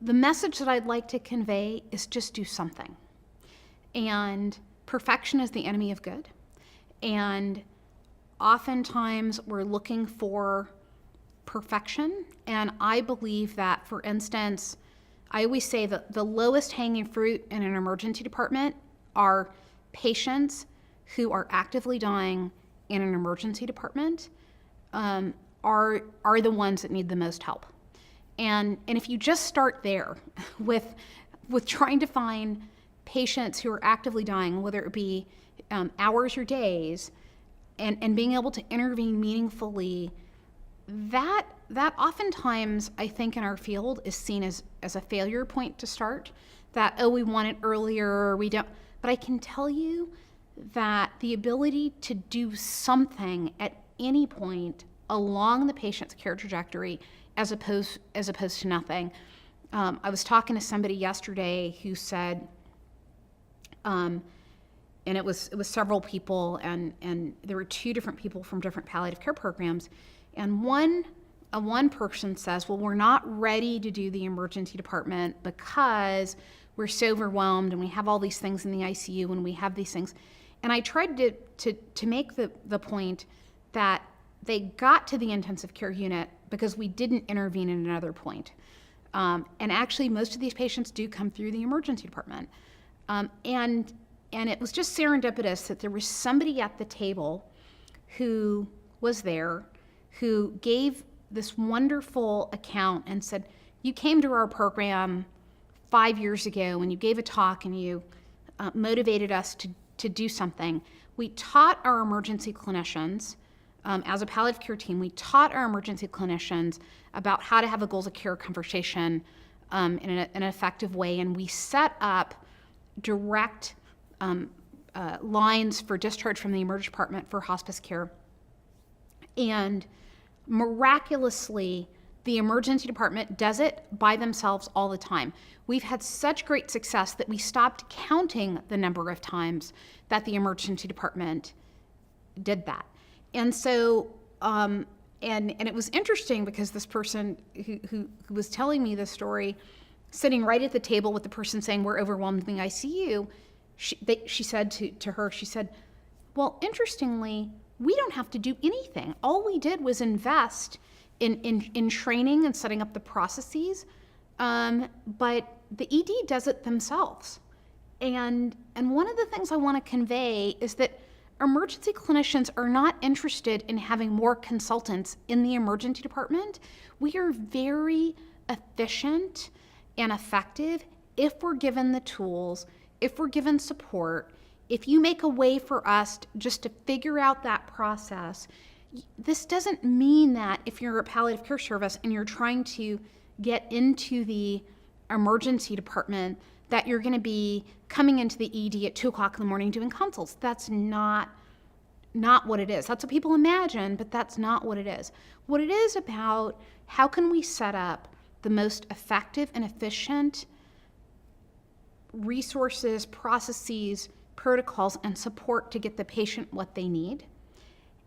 the message that I'd like to convey is just do something. And perfection is the enemy of good. And oftentimes we're looking for perfection. And I believe that, for instance, I always say that the lowest hanging fruit in an emergency department are patients who are actively dying in an emergency department, are the ones that need the most help. And if you just start there with trying to find patients who are actively dying, whether it be hours or days, and being able to intervene meaningfully, that oftentimes, I think, in our field is seen as a failure point to start. That, oh, we want it earlier, or we don't. But I can tell you that the ability to do something at any point along the patient's care trajectory, as opposed to nothing. I was talking to somebody yesterday who said, and it was several people, and there were two different people from different palliative care programs, and one person says, well, we're not ready to do the emergency department because we're so overwhelmed and we have all these things in the ICU and we have these things. And I tried to make the point that they got to the intensive care unit because we didn't intervene at another point. And actually, most of these patients do come through the emergency department. And it was just serendipitous that there was somebody at the table who was there, who gave this wonderful account and said, you came to our program 5 years ago and you gave a talk and you motivated us to do something. We taught our emergency clinicians, as a palliative care team, we taught our emergency clinicians about how to have a goals of care conversation in an effective way, and we set up direct lines for discharge from the emergency department for hospice care. And miraculously, the emergency department does it by themselves all the time. We've had such great success that we stopped counting the number of times that the emergency department did that. And so, and it was interesting because this person who was telling me this story, sitting right at the table with the person saying we're overwhelmed in the ICU, she said to her, she said, well, interestingly, we don't have to do anything. All we did was invest in training and setting up the processes, but the ED does it themselves. And one of the things I want to convey is that emergency clinicians are not interested in having more consultants in the emergency department. We are very efficient and effective if we're given the tools, if we're given support, if you make a way for us just to figure out that process. This doesn't mean that if you're a palliative care service and you're trying to get into the emergency department that you're going to be coming into the ED at 2 o'clock in the morning doing consults. That's not what it is. That's what people imagine, but that's not what it is. What it is about, how can we set up the most effective and efficient resources, processes, protocols, and support to get the patient what they need,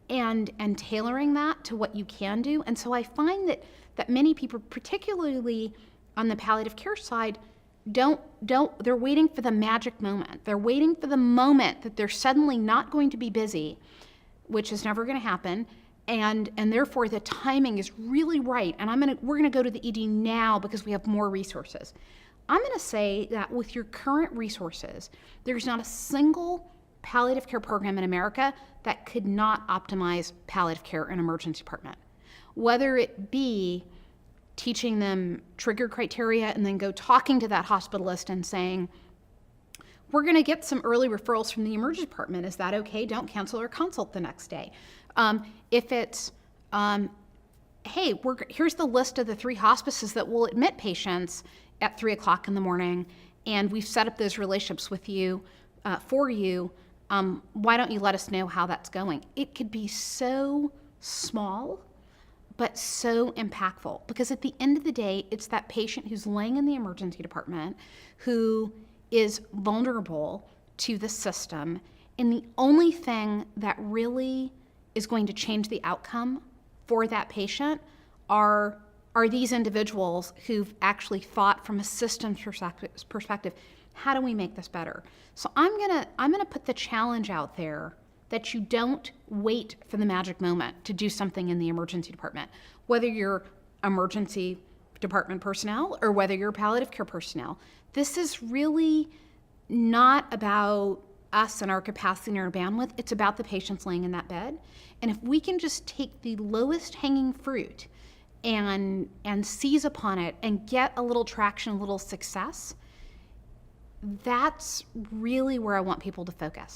and tailoring that to what you can do. And so I find that many people, particularly on the palliative care side, they're waiting for the magic moment. They're waiting for the moment that they're suddenly not going to be busy, which is never going to happen, and therefore the timing is really right. And we're gonna go to the ED now because we have more resources. I'm gonna say that with your current resources, there's not a single palliative care program in America that could not optimize palliative care in emergency department. Whether it be teaching them trigger criteria and then go talking to that hospitalist and saying, we're going to get some early referrals from the emergency department. Is that okay? Don't cancel our consult the next day. If it's, hey, here's the list of the 3 hospices that will admit patients at 3 o'clock in the morning, and we've set up those relationships with you, for you. Why don't you let us know how that's going? It could be so small, but so impactful, because at the end of the day, it's that patient who's laying in the emergency department who is vulnerable to the system, and the only thing that really is going to change the outcome for that patient are are these individuals who've actually thought from a systems perspective, how do we make this better? So I'm gonna put the challenge out there that you don't wait for the magic moment to do something in the emergency department, whether you're emergency department personnel or whether you're palliative care personnel. This is really not about us and our capacity and our bandwidth. It's about the patients laying in that bed. And if we can just take the lowest hanging fruit and seize upon it and get a little traction, a little success, that's really where I want people to focus.